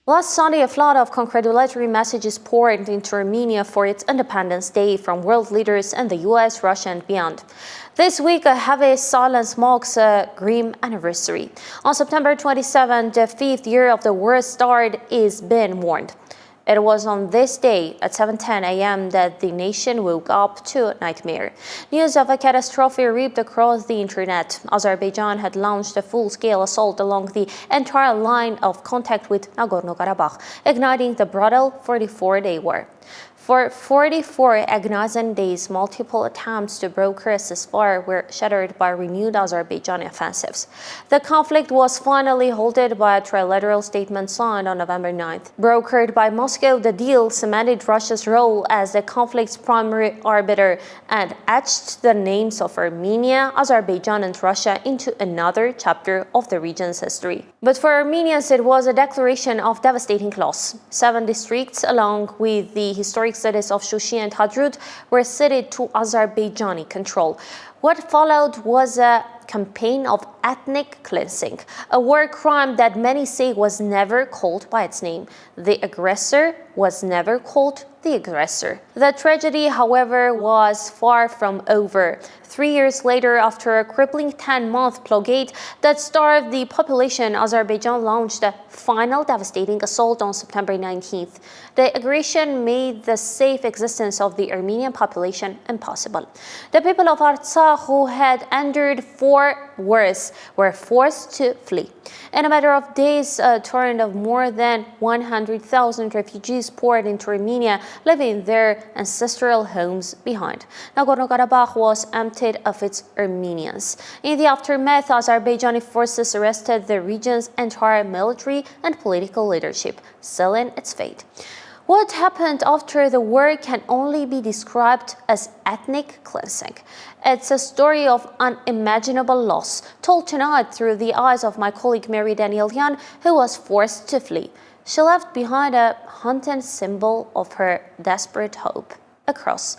Last Sunday, a flood of congratulatory messages poured into Armenia for its Independence Day from world leaders in the US, Russia, and beyond. This week, a heavy silence marks a grim anniversary. On September 27, the 5th year of the war's start is being mourned. It was on this day at 7:10 a.m. that the nation woke up to a nightmare. News of a catastrophe ripped across the internet. Azerbaijan had launched a full-scale assault along the entire line of contact with Nagorno-Karabakh, igniting the brutal 44-day war. For 44 agonizing days, multiple attempts to broker a ceasefire were shattered by renewed Azerbaijani offensives. The conflict was finally halted by a trilateral statement signed on November 9th. Brokered by Moscow, the deal cemented Russia's role as the conflict's primary arbiter and etched the names of Armenia, Azerbaijan, and Russia into another chapter of the region's history. But for Armenians, it was a declaration of devastating loss. 7 districts, along with the historic cities of Shushi and Hadrut, were ceded to Azerbaijani control. What followed was a campaign of ethnic cleansing, a war crime that many say was never called by its name. The aggressor was never called the aggressor. The tragedy, however, was far from over. 3 years later, after a crippling 10-month blockade that starved the population, Azerbaijan launched a final devastating assault on September 19th. The aggression made the safe existence of the Armenian population impossible. The people of Artsakh, who had endured 4 wars, were forced to flee. In a matter of days, a torrent of more than 100,000 refugees poured into Armenia, leaving their ancestral homes behind. Nagorno-Karabakh was emptied of its Armenians. In the aftermath, Azerbaijani forces arrested the region's entire military and political leadership, sealing its fate. What happened after the war can only be described as ethnic cleansing. It's a story of unimaginable loss, told tonight through the eyes of my colleague Mary Danielyan, who was forced to flee. She left behind a haunting symbol of her desperate hope, a cross.